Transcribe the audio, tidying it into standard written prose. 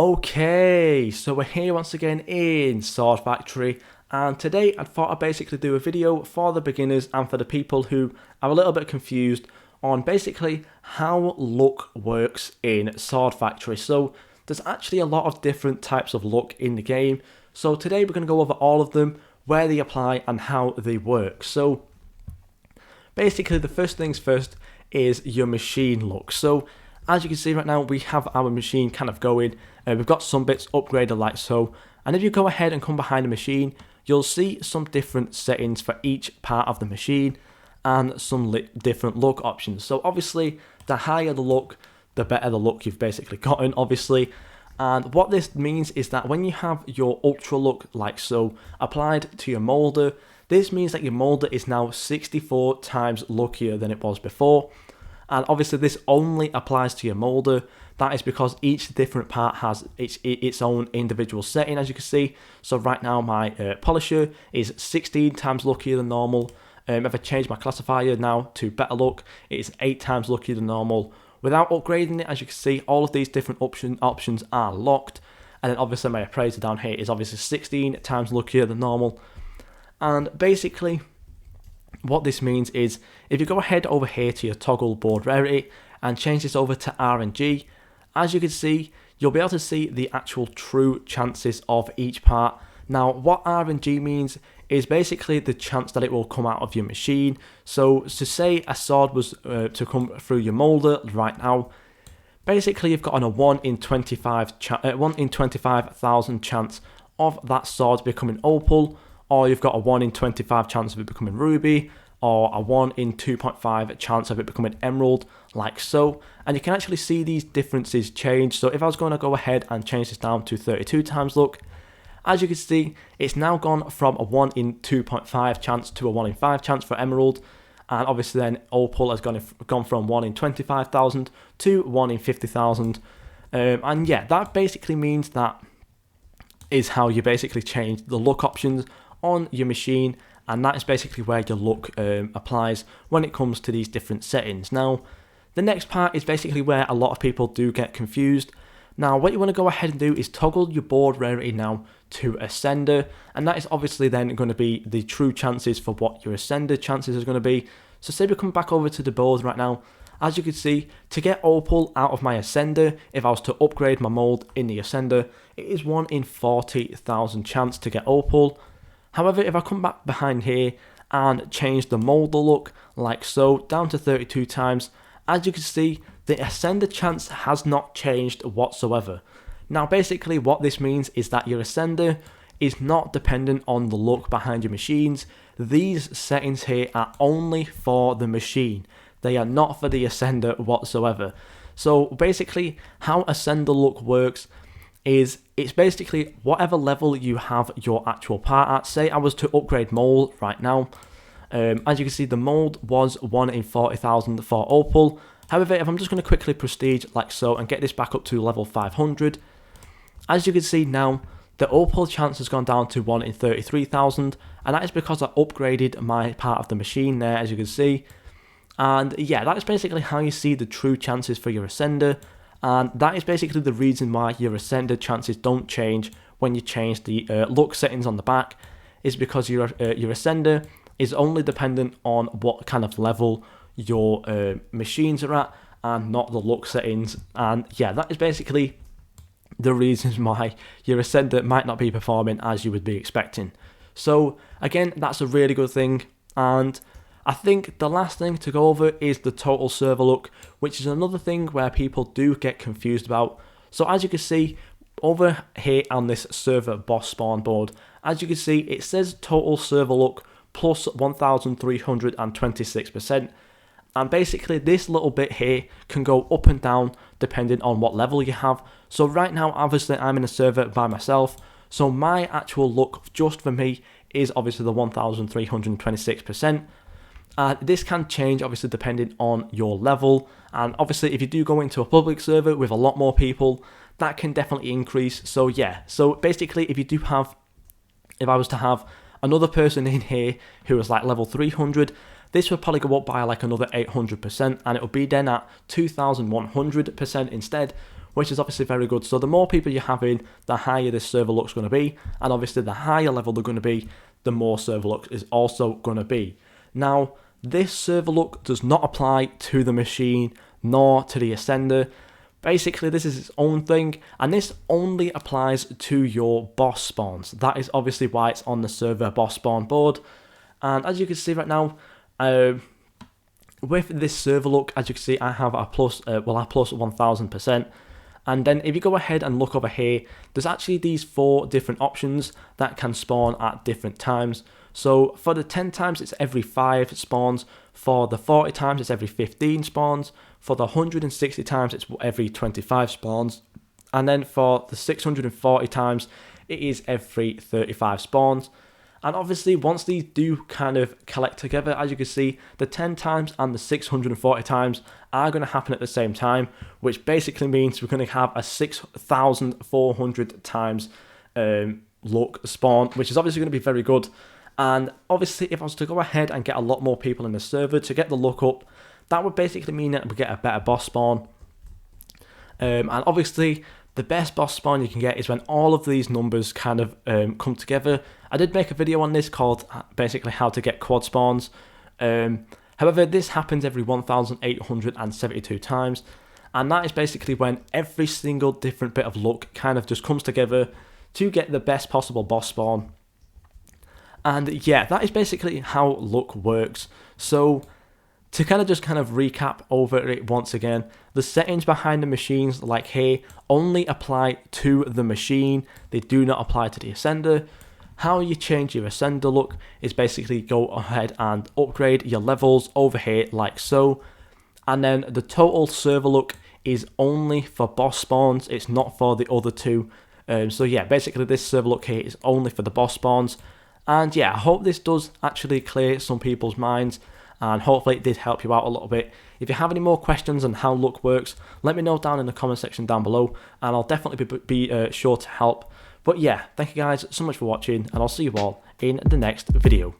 Okay, so we're here once again in Sword Factory, and today I thought I'd basically do a video for the beginners and for the people who are a little bit confused on basically how luck works in Sword Factory. So there's actually a lot of different types of luck in the game, so today we're going to go over all of them, where they apply and how they work. So basically the first things first is your machine luck. So as you can see right now, we have our machine kind of going. We've got some bits upgraded like so. And if you go ahead and come behind the machine, you'll see some different settings for each part of the machine and some different luck options. So obviously, the higher the luck, the better the luck you've basically gotten, obviously. And what this means is that when you have your ultra luck like so applied to your molder, this means that your molder is now 64 times luckier than it was before. And obviously this only applies to your molder. That is because each different part has its own individual setting, as you can see. So right now my polisher is 16 times luckier than normal. If I change my classifier now to better luck, it is 8 times luckier than normal. Without upgrading it, as you can see, all of these different options are locked. And then obviously my appraiser down here is obviously 16 times luckier than normal. And basically, what this means is, if you go ahead over here to your toggle board rarity and change this over to RNG, as you can see, you'll be able to see the actual true chances of each part. Now, what RNG means is basically the chance that it will come out of your machine. So to say a sword was to come through your molder right now, basically you've got a 1 in 25,000 chance of that sword becoming opal, or you've got a 1 in 25 chance of it becoming ruby, or a 1 in 2.5 chance of it becoming emerald, like so. And you can actually see these differences change. So if I was going to go ahead and change this down to 32 times luck, as you can see, it's now gone from a 1 in 2.5 chance to a 1 in 5 chance for emerald. And obviously then opal has gone from 1 in 25,000 to 1 in 50,000. And yeah, that basically means that is how you basically change the luck options on your machine, and that is basically where your luck applies when it comes to these different settings. Now, the next part is basically where a lot of people do get confused. Now, what you want to go ahead and do is toggle your board rarity now to Ascender, and that is obviously then going to be the true chances for what your Ascender chances is going to be. So say we come back over to the board right now. As you can see, to get opal out of my Ascender, if I was to upgrade my mold in the Ascender, it is 1 in 40,000 chance to get opal. However, if I come back behind here and change the molder look like so down to 32 times, as you can see, the Ascender chance has not changed whatsoever. Now basically what this means is that your Ascender is not dependent on the luck behind your machines. These settings here are only for the machine. They are not for the Ascender whatsoever. So basically how Ascender luck works is it's basically whatever level you have your actual part at. Say I was to upgrade mold right now. As you can see, the mold was 1 in 40,000 for opal. However, if I'm just going to quickly prestige like so and get this back up to level 500, as you can see now, the opal chance has gone down to 1 in 33,000, and that is because I upgraded my part of the machine there, as you can see. And yeah, that is basically how you see the true chances for your Ascender. And that is basically the reason why your Ascender chances don't change when you change the luck settings on the back, is because your Ascender is only dependent on what kind of level your machines are at and not the luck settings. And yeah, that is basically the reasons why your Ascender might not be performing as you would be expecting. So again, that's a really good thing. And I think the last thing to go over is the total server luck, which is another thing where people do get confused about. So as you can see over here on this server boss spawn board, as you can see, it says total server luck plus 1,326%. And basically this little bit here can go up and down depending on what level you have. So right now, obviously I'm in a server by myself, so my actual luck just for me is obviously the 1,326%. This can change obviously depending on your level, and obviously if you do go into a public server with a lot more people, that can definitely increase. So yeah, so basically if I was to have another person in here who was like level 300, this would probably go up by like another 800%, and it would be then at 2100% instead, which is obviously very good. So the more people you're having, the higher this server look's going to be, and obviously the higher level they're going to be, the more server look is also going to be. Now, this server look does not apply to the machine nor to the ascender. Basically, this is its own thing, and this only applies to your boss spawns. That is obviously why it's on the server boss spawn board. And as you can see right now, with this server look, as you can see, I have a plus 1000%. And then if you go ahead and look over here, there's actually these 4 different options that can spawn at different times. So for the 10 times, it's every 5 spawns. For the 40 times, it's every 15 spawns. For the 160 times, it's every 25 spawns. And then for the 640 times, it is every 35 spawns. And obviously, once these do kind of collect together, as you can see, the 10 times and the 640 times are going to happen at the same time, which basically means we're going to have a 6,400 times look spawn, which is obviously going to be very good. And obviously, if I was to go ahead and get a lot more people in the server to get the look up, that would basically mean that we get a better boss spawn. And obviously, the best boss spawn you can get is when all of these numbers kind of come together. I did make a video on this called basically how to get quad spawns. However, this happens every 1,872 times. And that is basically when every single different bit of luck kind of just comes together to get the best possible boss spawn. And yeah, that is basically how luck works. So to kind of recap over it once again, the settings behind the machines, like here, only apply to the machine. They do not apply to the ascender. How you change your ascender look is basically go ahead and upgrade your levels over here like so. And then the total server look is only for boss spawns. It's not for the other two. So yeah, basically this server look here is only for the boss spawns. And yeah, I hope this does actually clear some people's minds, and hopefully it did help you out a little bit. If you have any more questions on how luck works, let me know down in the comment section down below, and I'll definitely be sure to help. But yeah, thank you guys so much for watching, and I'll see you all in the next video.